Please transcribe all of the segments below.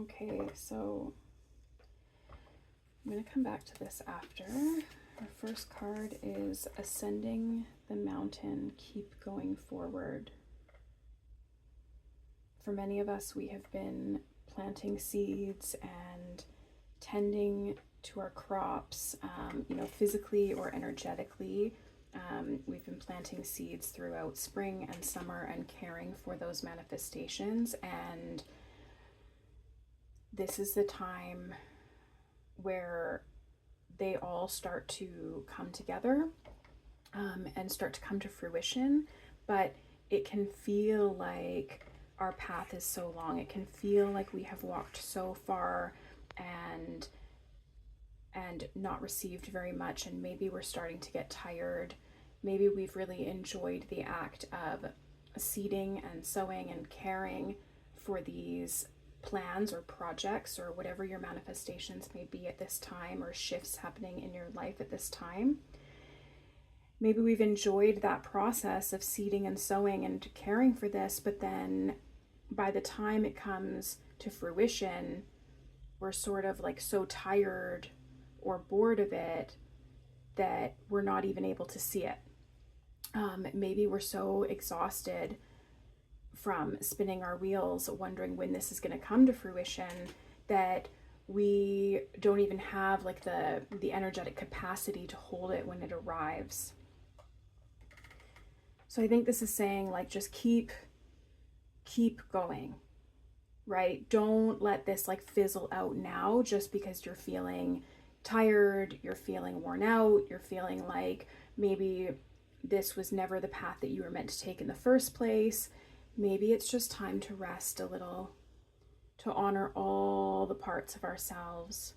Okay, so I'm going to come back to this after. Our first card is Ascending the Mountain, Keep Going Forward. For many of us, we have been planting seeds and tending to our crops, physically or energetically. We've been planting seeds throughout spring and summer and caring for those manifestations. And this is the time where they all start to come together and start to come to fruition. But it can feel like our path is so long. It can feel like we have walked so far and not received very much, and maybe we're starting to get tired. Maybe we've really enjoyed the act of seeding and sowing and caring for these plans or projects or whatever your manifestations may be at this time, or shifts happening in your life at this time. Maybe we've enjoyed that process of seeding and sowing and caring for this, but then by the time it comes to fruition, we're sort of like so tired or bored of it that we're not even able to see it. Maybe we're so exhausted from spinning our wheels, wondering when this is going to come to fruition, that we don't even have like the energetic capacity to hold it when it arrives. So I think this is saying, like, just keep going, right? Don't let this like fizzle out now just because you're feeling tired, you're feeling worn out, you're feeling like maybe this was never the path that you were meant to take in the first place. Maybe it's just time to rest a little, to honor all the parts of ourselves,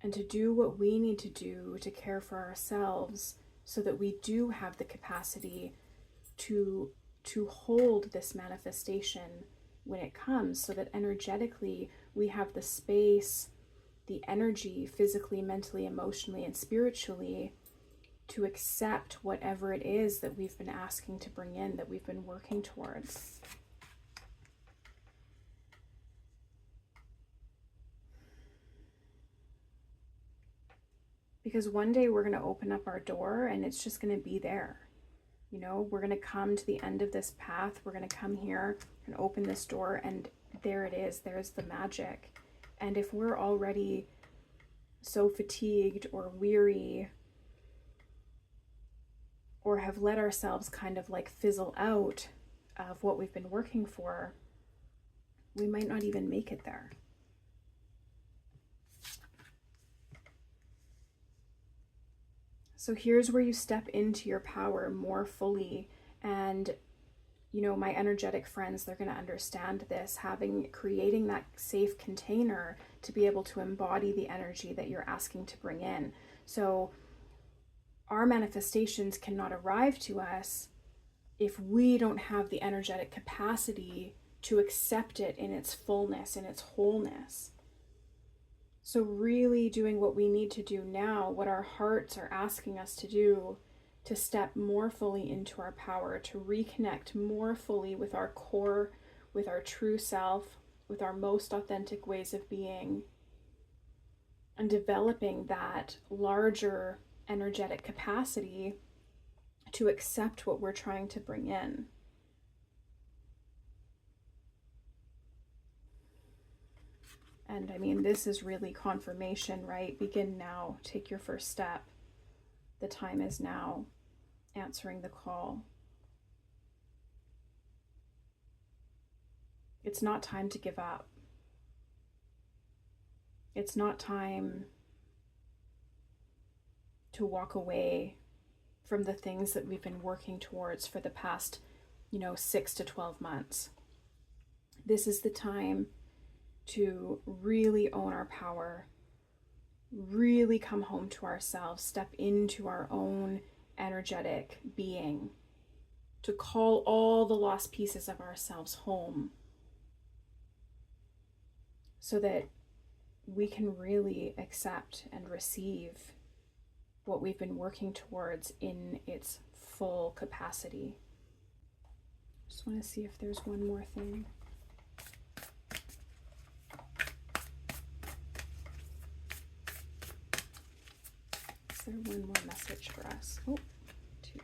and to do what we need to do to care for ourselves so that we do have the capacity to hold this manifestation when it comes, so that energetically we have the space, the energy, physically, mentally, emotionally, and spiritually, to accept whatever it is that we've been asking to bring in, that we've been working towards. Because one day we're going to open up our door and it's just going to be there. You know, we're going to come to the end of this path. We're going to come here and open this door, and there it is. There's the magic. And if we're already so fatigued or weary, or have let ourselves kind of like fizzle out of what we've been working for, we might not even make it there. So here's where you step into your power more fully. And, you know, my energetic friends, they're going to understand this, creating that safe container to be able to embody the energy that you're asking to bring in. So our manifestations cannot arrive to us if we don't have the energetic capacity to accept it in its fullness, in its wholeness. So really doing what we need to do now, what our hearts are asking us to do, to step more fully into our power, to reconnect more fully with our core, with our true self, with our most authentic ways of being, and developing that larger energetic capacity to accept what we're trying to bring in. And I mean, this is really confirmation, right? Begin now. Take your first step. The time is now. Answering the call. It's not time to give up. It's not time to walk away from the things that we've been working towards for the past, 6 to 12 months. This is the time to really own our power, really come home to ourselves, step into our own energetic being, to call all the lost pieces of ourselves home, so that we can really accept and receive what we've been working towards in its full capacity. Just want to see if there's one more thing. there one more message for us? Oh, two.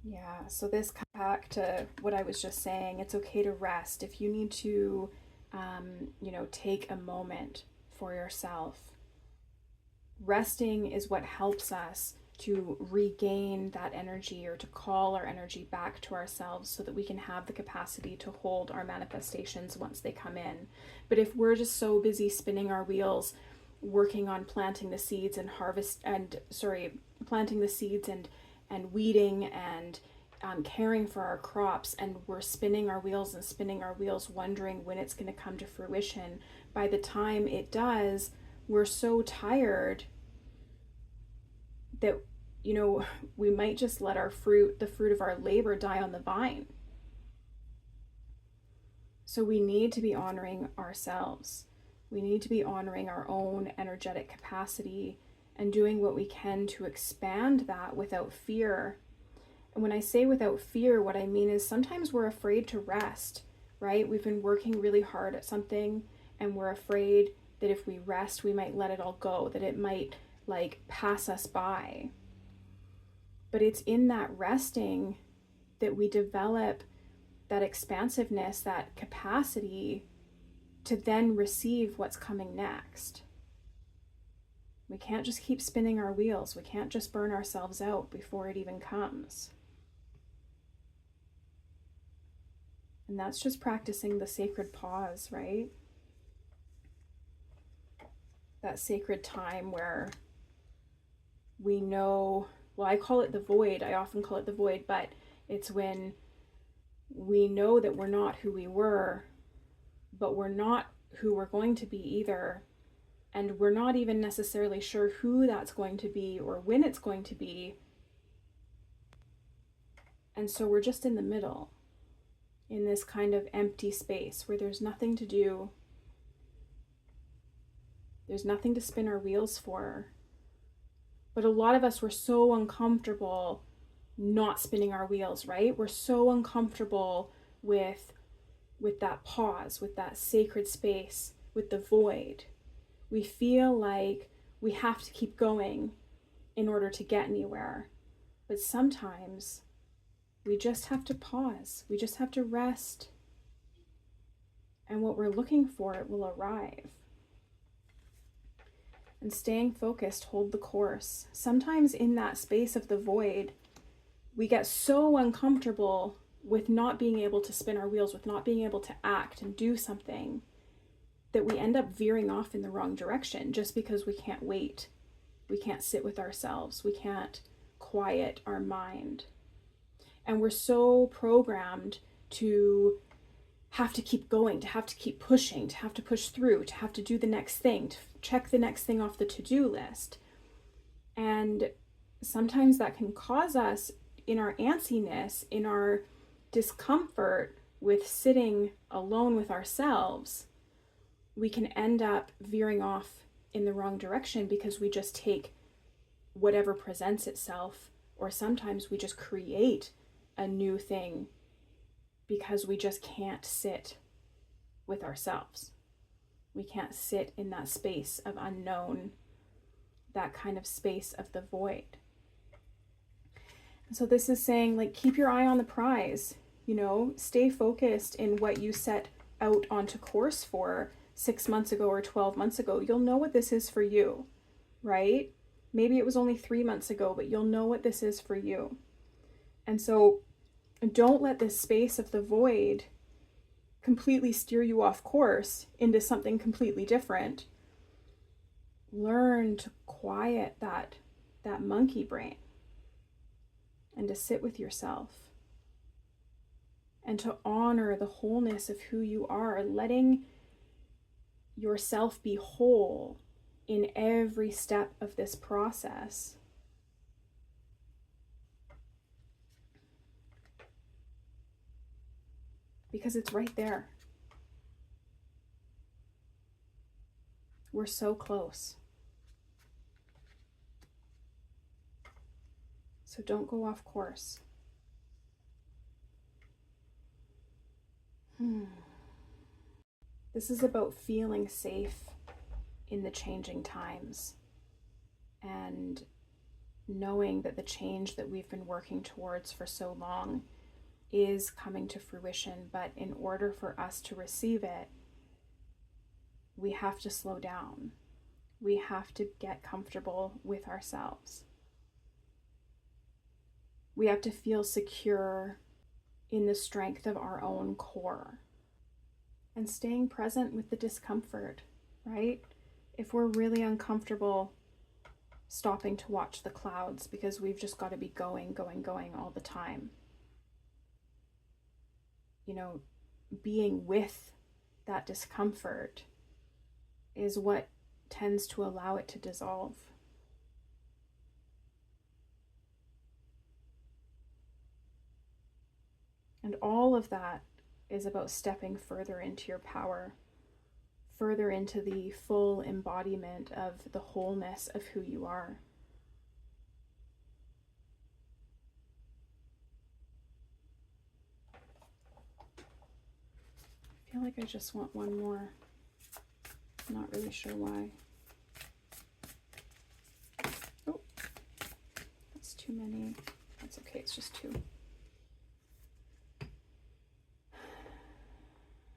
Yeah, so this comes back to what I was just saying. It's okay to rest. If you need to, take a moment for yourself, resting is what helps us to regain that energy, or to call our energy back to ourselves, so that we can have the capacity to hold our manifestations once they come in. But if we're just so busy spinning our wheels, working on planting the seeds and and weeding and caring for our crops, and we're spinning our wheels and spinning our wheels, wondering when it's going to come to fruition, by the time it does, we're so tired that, we might just let the fruit of our labor, die on the vine. So we need to be honoring ourselves. We need to be honoring our own energetic capacity and doing what we can to expand that without fear. And when I say without fear, what I mean is sometimes we're afraid to rest, right? We've been working really hard at something, and we're afraid that if we rest, we might let it all go, that it might pass us by. But it's in that resting that we develop that expansiveness, that capacity to then receive what's coming next. We can't just keep spinning our wheels. We can't just burn ourselves out before it even comes. And that's just practicing the sacred pause, right? That sacred time where we know, well, I call it the void. I often call it the void, but it's when we know that we're not who we were, but we're not who we're going to be either. And we're not even necessarily sure who that's going to be or when it's going to be. And so we're just in the middle, in this kind of empty space where there's nothing to do. There's nothing to spin our wheels for. But a lot of us were so uncomfortable not spinning our wheels, right? We're so uncomfortable with that pause, with that sacred space, with the void. We feel like we have to keep going in order to get anywhere. But sometimes we just have to pause. We just have to rest. And what we're looking for, it will arrive. And staying focused, hold the course. Sometimes in that space of the void, we get so uncomfortable with not being able to spin our wheels, with not being able to act and do something, that we end up veering off in the wrong direction just because we can't wait. We can't sit with ourselves. We can't quiet our mind. And we're so programmed to have to keep going, to have to keep pushing, to have to push through, to have to do the next thing, to check the next thing off the to-do list. And sometimes that can cause us, in our antsiness, in our discomfort with sitting alone with ourselves, we can end up veering off in the wrong direction because we just take whatever presents itself, or sometimes we just create a new thing because we just can't sit with ourselves. We can't sit in that space of unknown, that kind of space of the void. And so this is saying, keep your eye on the prize, stay focused in what you set out onto course for 6 months ago or 12 months ago. You'll know what this is for you, right? Maybe it was only 3 months ago, but you'll know what this is for you. And so don't let this space of the void completely steer you off course into something completely different. Learn to quiet that monkey brain and to sit with yourself and to honor the wholeness of who you are, letting yourself be whole in every step of this process. Because it's right there. We're so close. So don't go off course. This is about feeling safe in the changing times, and knowing that the change that we've been working towards for so long is coming to fruition. But in order for us to receive it, we have to slow down. We have to get comfortable with ourselves. We have to feel secure in the strength of our own core and staying present with the discomfort, right? If we're really uncomfortable stopping to watch the clouds because we've just got to be going all the time, you know, being with that discomfort is what tends to allow it to dissolve. And all of that is about stepping further into your power, further into the full embodiment of the wholeness of who you are. I feel like I just want one more. I'm not really sure why. Oh, that's too many. That's okay, it's just two.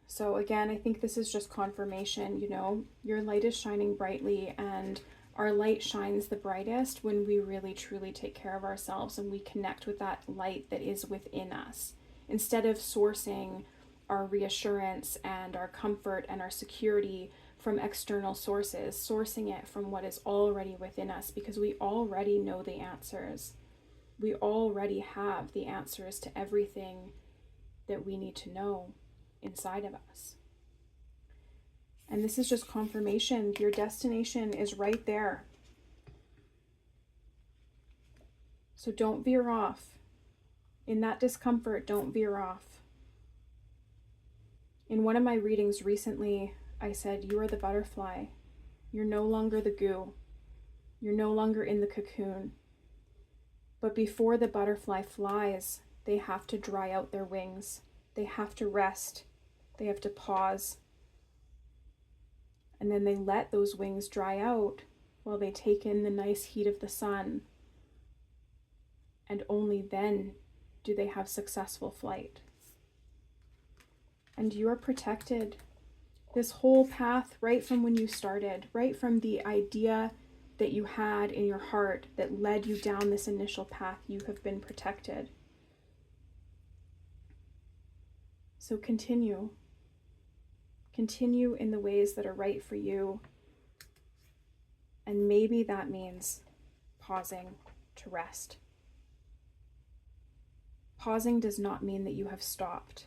So again, I think this is just confirmation, you know, your light is shining brightly, and our light shines the brightest when we really truly take care of ourselves and we connect with that light that is within us. Instead of sourcing our reassurance and our comfort and our security from external sources, sourcing it from what is already within us, because we already know the answers. We already have the answers to everything that we need to know inside of us. And this is just confirmation. Your destination is right there. So don't veer off. In that discomfort, don't veer off. In one of my readings recently, I said, you are the butterfly. You're no longer the goo. You're no longer in the cocoon. But before the butterfly flies, they have to dry out their wings. They have to rest. They have to pause. And then they let those wings dry out while they take in the nice heat of the sun. And only then do they have successful flight. And you are protected. This whole path, right from when you started, right from the idea that you had in your heart that led you down this initial path, you have been protected. So continue. Continue in the ways that are right for you. And maybe that means pausing to rest. Pausing does not mean that you have stopped.